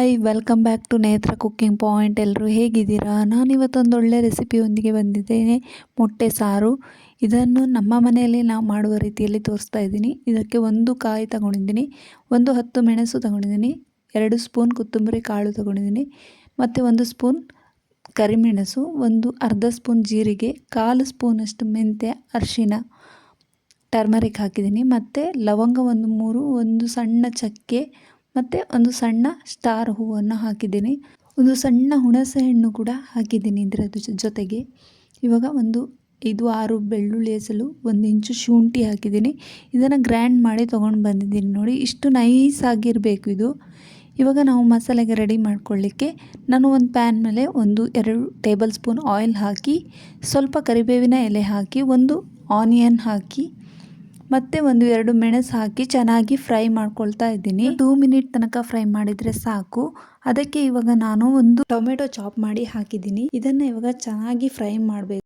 Hi welcome back to ನೇತ್ರ cooking point. ಎಲ್ಲರೂ ಹೇಗಿದ್ದೀರಾ? ನಾನಿವತ್ತೊಂದು ಒಳ್ಳೆ ರೆಸಿಪಿಯೊಂದಿಗೆ ಬಂದಿದ್ದೇನೆ, ಮೊಟ್ಟೆ ಸಾರು. ಇದನ್ನು ನಮ್ಮ ಮನೆಯಲ್ಲಿ ನಾವು ಮಾಡುವ ರೀತಿಯಲ್ಲಿ ತೋರಿಸ್ತಾ ಇದ್ದೀನಿ. ಇದಕ್ಕೆ 1 ಕಾಯಿ ತಗೊಂಡಿದ್ದೀನಿ, 10 ಮೆಣಸು ತಗೊಂಡಿದ್ದೀನಿ, 2 ಸ್ಪೂನ್ ಕೊತ್ತಂಬರಿ ಕಾಳು ತಗೊಂಡಿದ್ದೀನಿ, ಮತ್ತು 1 ಸ್ಪೂನ್ ಕರಿಮೆಣಸು, ಅರ್ಧ ಸ್ಪೂನ್ ಜೀರಿಗೆ, 1/4 ಸ್ಪೂನಷ್ಟು ಮೆಂತ್ಯ, ಅರಿಶಿನ, ಟರ್ಮರಿಕ್ ಹಾಕಿದ್ದೀನಿ, ಮತ್ತು ಲವಂಗ 3, ಒಂದು ಸಣ್ಣ ಚಕ್ಕೆ, ಮತ್ತು ಒಂದು ಸಣ್ಣ ಸ್ಟಾರ್ ಹೂವನ್ನು ಹಾಕಿದ್ದೀನಿ, ಒಂದು ಸಣ್ಣ ಹುಣಸೆ ಹಣ್ಣು ಕೂಡ ಹಾಕಿದ್ದೀನಿ ಇದರ ಜೊತೆಗೆ. ಇವಾಗ 5-6 ಬೆಳ್ಳುಳ್ಳಿ ಹೆಸಲು, 1 ಇಂಚು ಶುಂಠಿ ಹಾಕಿದ್ದೀನಿ. ಇದನ್ನು ಗ್ರ್ಯಾಂಡ್ ಮಾಡಿ ತೊಗೊಂಡು ಬಂದಿದ್ದೀನಿ ನೋಡಿ, ಇಷ್ಟು ನೈಸ್ ಆಗಿರಬೇಕು ಇದು. ಇವಾಗ ನಾವು ಮಸಾಲೆಗೆ ರೆಡಿ ಮಾಡ್ಕೊಳ್ಳಿಕ್ಕೆ ನಾನು ಒಂದು ಪ್ಯಾನ್ ಮೇಲೆ 1-2 ಟೇಬಲ್ ಸ್ಪೂನ್ ಆಯಿಲ್ ಹಾಕಿ, ಸ್ವಲ್ಪ ಕರಿಬೇವಿನ ಎಲೆ ಹಾಕಿ, 1 ಆನಿಯನ್ ಹಾಕಿ, ಮತ್ತು 1-2 ಮೆಣಸು ಹಾಕಿ ಚೆನ್ನಾಗಿ ಫ್ರೈ ಮಾಡ್ಕೊಳ್ತಾ ಇದ್ದೀನಿ. 2 ಮಿನಿಟ್ ತನಕ ಫ್ರೈ ಮಾಡಿದರೆ ಸಾಕು. ಅದಕ್ಕೆ ಇವಾಗ ನಾನು 1 ಟೊಮೆಟೊ ಚಾಪ್ ಮಾಡಿ ಹಾಕಿದ್ದೀನಿ. ಇದನ್ನು ಇವಾಗ ಚೆನ್ನಾಗಿ ಫ್ರೈ ಮಾಡಬೇಕು.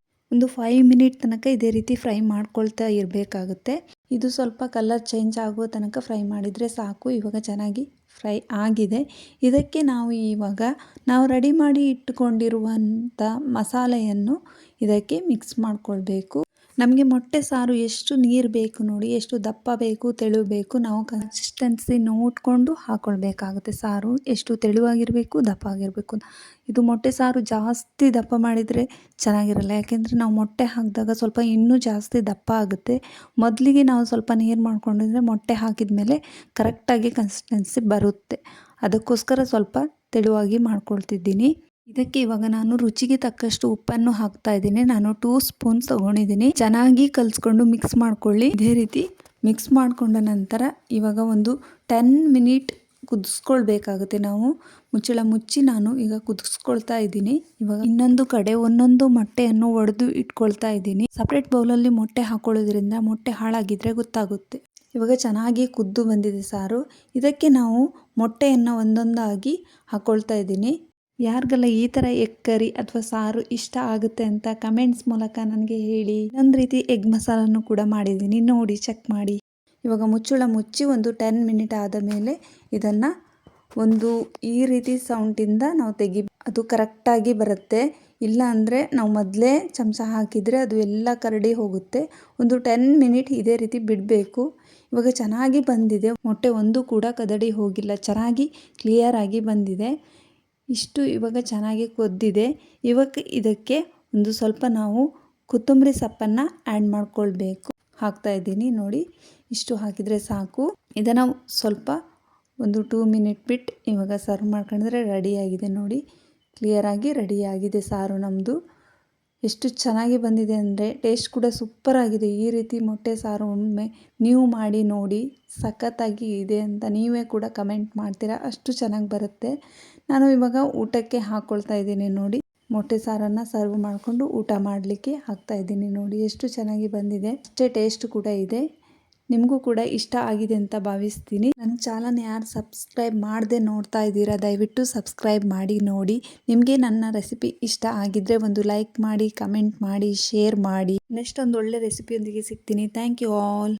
5 ಮಿನಿಟ್ ತನಕ ಇದೇ ರೀತಿ ಫ್ರೈ ಮಾಡ್ಕೊಳ್ತಾ ಇರಬೇಕಾಗುತ್ತೆ. ಇದು ಸ್ವಲ್ಪ ಕಲರ್ ಚೇಂಜ್ ಆಗುವ ತನಕ ಫ್ರೈ ಮಾಡಿದರೆ ಸಾಕು. ಇವಾಗ ಚೆನ್ನಾಗಿ ಫ್ರೈ ಆಗಿದೆ. ಇದಕ್ಕೆ ನಾವು ರೆಡಿ ಮಾಡಿ ಇಟ್ಟುಕೊಂಡಿರುವಂಥ ಮಸಾಲೆಯನ್ನು ಇದಕ್ಕೆ ಮಿಕ್ಸ್ ಮಾಡ್ಕೊಳ್ಬೇಕು. ನಮಗೆ ಮೊಟ್ಟೆ ಸಾರು ಎಷ್ಟು ನೀರು ಬೇಕು ನೋಡಿ, ಎಷ್ಟು ದಪ್ಪ ಬೇಕು, ತೆಳು ಬೇಕು, ನಾವು ಕನ್ಸಿಸ್ಟೆನ್ಸಿ ನೋಡಿಕೊಂಡು ಹಾಕ್ಕೊಳ್ಬೇಕಾಗುತ್ತೆ. ಸಾರು ಎಷ್ಟು ತೆಳುವಾಗಿರಬೇಕು, ದಪ್ಪ ಆಗಿರಬೇಕು. ಇದು ಮೊಟ್ಟೆ ಸಾರು ಜಾಸ್ತಿ ದಪ್ಪ ಮಾಡಿದರೆ ಚೆನ್ನಾಗಿರಲ್ಲ, ಯಾಕೆಂದರೆ ನಾವು ಮೊಟ್ಟೆ ಹಾಕಿದಾಗ ಸ್ವಲ್ಪ ಇನ್ನೂ ಜಾಸ್ತಿ ದಪ್ಪ ಆಗುತ್ತೆ. ಮೊದಲಿಗೆ ನಾವು ಸ್ವಲ್ಪ ನೀರು ಮಾಡ್ಕೊಂಡಿದ್ರೆ ಮೊಟ್ಟೆ ಹಾಕಿದ ಮೇಲೆ ಕರೆಕ್ಟಾಗಿ ಕನ್ಸಿಸ್ಟೆನ್ಸಿ ಬರುತ್ತೆ. ಅದಕ್ಕೋಸ್ಕರ ಸ್ವಲ್ಪ ತೆಳುವಾಗಿ ಮಾಡ್ಕೊಳ್ತಿದ್ದೀನಿ. ಇದಕ್ಕೆ ಇವಾಗ ನಾನು ರುಚಿಗೆ ತಕ್ಕಷ್ಟು ಉಪ್ಪನ್ನು ಹಾಕ್ತಾ ಇದ್ದೀನಿ. ನಾನು 2 ಸ್ಪೂನ್ಸ್ ತಗೊಂಡಿದ್ದೀನಿ. ಚೆನ್ನಾಗಿ ಕಲಿಸ್ಕೊಂಡು ಮಿಕ್ಸ್ ಮಾಡ್ಕೊಳ್ಳಿ. ಇದೇ ರೀತಿ ಮಿಕ್ಸ್ ಮಾಡಿಕೊಂಡ ನಂತರ ಇವಾಗ 10 ಮಿನಿಟ್ ಕುದಿಸ್ಕೊಳ್ಬೇಕಾಗುತ್ತೆ. ನಾವು ಮುಚ್ಚಳ ಮುಚ್ಚಿ ನಾನು ಈಗ ಕುದಿಸ್ಕೊಳ್ತಾ ಇದ್ದೀನಿ. ಇವಾಗ ಇನ್ನೊಂದು ಕಡೆ ಒಂದೊಂದು ಮೊಟ್ಟೆಯನ್ನು ಒಡೆದು ಇಟ್ಕೊಳ್ತಾ ಇದ್ದೀನಿ. ಸಪ್ರೇಟ್ ಬೌಲಲ್ಲಿ ಮೊಟ್ಟೆ ಹಾಕೊಳ್ಳೋದ್ರಿಂದ ಮೊಟ್ಟೆ ಹಾಳಾಗಿದ್ರೆ ಗೊತ್ತಾಗುತ್ತೆ. ಇವಾಗ ಚೆನ್ನಾಗಿ ಕುದ್ದು ಬಂದಿದೆ ಸಾರು. ಇದಕ್ಕೆ ನಾವು ಮೊಟ್ಟೆಯನ್ನು ಒಂದೊಂದಾಗಿ ಹಾಕ್ಕೊಳ್ತಾ ಇದ್ದೀನಿ. ಯಾರಿಗೆಲ್ಲ ಈ ಥರ ಎಗ್ ಕರಿ ಅಥವಾ ಸಾರು ಇಷ್ಟ ಆಗುತ್ತೆ ಅಂತ ಕಮೆಂಟ್ಸ್ ಮೂಲಕ ನನಗೆ ಹೇಳಿ. ಒಂದು ರೀತಿ ಎಗ್ ಮಸಾಲನ್ನು ಕೂಡ ಮಾಡಿದ್ದೀನಿ, ನೋಡಿ ಚೆಕ್ ಮಾಡಿ. ಇವಾಗ ಮುಚ್ಚಳ ಮುಚ್ಚಿ 10 ಮಿನಿಟ್ ಆದ ಮೇಲೆ ಇದನ್ನು ಈ ರೀತಿ ಸೌಂಡಿಂದ ನಾವು ಅದು ಕರೆಕ್ಟಾಗಿ ಬರುತ್ತೆ. ಇಲ್ಲ ಅಂದರೆ ನಾವು ಮೊದಲೇ ಚಮಚ ಹಾಕಿದರೆ ಅದು ಎಲ್ಲ ಕರಡಿ ಹೋಗುತ್ತೆ. 10 ಮಿನಿಟ್ ಇದೇ ರೀತಿ ಬಿಡಬೇಕು. ಇವಾಗ ಚೆನ್ನಾಗಿ ಬಂದಿದೆ. ಮೊಟ್ಟೆ ಒಂದು ಕೂಡ ಕದಡಿ ಹೋಗಿಲ್ಲ, ಚೆನ್ನಾಗಿ ಕ್ಲಿಯರಾಗಿ ಬಂದಿದೆ. ಇಷ್ಟು ಇವಾಗ ಚೆನ್ನಾಗಿ ಕೊದ್ದಿದೆ. ಇವಾಗ ಇದಕ್ಕೆ ಸ್ವಲ್ಪ ನಾವು ಕೊತ್ತಂಬರಿ ಸೊಪ್ಪನ್ನು ಆ್ಯಡ್ ಮಾಡ್ಕೊಳ್ಬೇಕು. ಹಾಕ್ತಾ ಇದ್ದೀನಿ ನೋಡಿ, ಇಷ್ಟು ಹಾಕಿದರೆ ಸಾಕು. ಇದನ್ನು ಸ್ವಲ್ಪ 2 ಮಿನಿಟ್ ಬಿಟ್ಟು ಇವಾಗ ಸರ್ವ್ ಮಾಡ್ಕೊಂಡ್ರೆ ರೆಡಿಯಾಗಿದೆ ನೋಡಿ. ಕ್ಲಿಯರಾಗಿ ರೆಡಿಯಾಗಿದೆ ಸಾರು ನಮ್ಮದು. ಎಷ್ಟು ಚೆನ್ನಾಗಿ ಬಂದಿದೆ ಅಂದರೆ ಟೇಸ್ಟ್ ಕೂಡ ಸೂಪರ್ ಆಗಿದೆ. ಈ ರೀತಿ ಮೊಟ್ಟೆ ಸಾರು ಒಮ್ಮೆ ನೀವು ಮಾಡಿ ನೋಡಿ, ಸಖತ್ತಾಗಿ ಇದೆ ಅಂತ ನೀವೇ ಕೂಡ ಕಮೆಂಟ್ ಮಾಡ್ತೀರಾ, ಅಷ್ಟು ಚೆನ್ನಾಗಿ ಬರುತ್ತೆ. ನಾನು ಇವಾಗ ಊಟಕ್ಕೆ ಹಾಕ್ಕೊಳ್ತಾ ಇದ್ದೀನಿ ನೋಡಿ. ಮೊಟ್ಟೆ ಸಾರನ್ನು ಸರ್ವ್ ಮಾಡಿಕೊಂಡು ಊಟ ಮಾಡಲಿಕ್ಕೆ ಹಾಕ್ತಾ ಇದ್ದೀನಿ ನೋಡಿ, ಎಷ್ಟು ಚೆನ್ನಾಗಿ ಬಂದಿದೆ. ಅಷ್ಟೇ ಟೇಸ್ಟ್ ಕೂಡ ಇದೆ. ನಿಮಗೂ ಕೂಡ ಇಷ್ಟ ಆಗಿದೆ ಅಂತ ಭಾವಿಸ್ತೀನಿ. ನನ್ನ ಚಾನಲ್ನ ಯಾರು ಸಬ್ಸ್ಕ್ರೈಬ್ ಮಾಡದೆ ನೋಡ್ತಾ ಇದ್ದೀರಾ, ದಯವಿಟ್ಟು ಸಬ್ಸ್ಕ್ರೈಬ್ ಮಾಡಿ ನೋಡಿ. ನಿಮಗೆ ನನ್ನ ರೆಸಿಪಿ ಇಷ್ಟ ಆಗಿದ್ದರೆ ಒಂದು ಲೈಕ್ ಮಾಡಿ, ಕಮೆಂಟ್ ಮಾಡಿ, ಶೇರ್ ಮಾಡಿ. ನೆಕ್ಸ್ಟ್ ಒಂದು ಒಳ್ಳೆ ರೆಸಿಪಿಯೊಂದಿಗೆ ಸಿಗ್ತೀನಿ. Thank you all.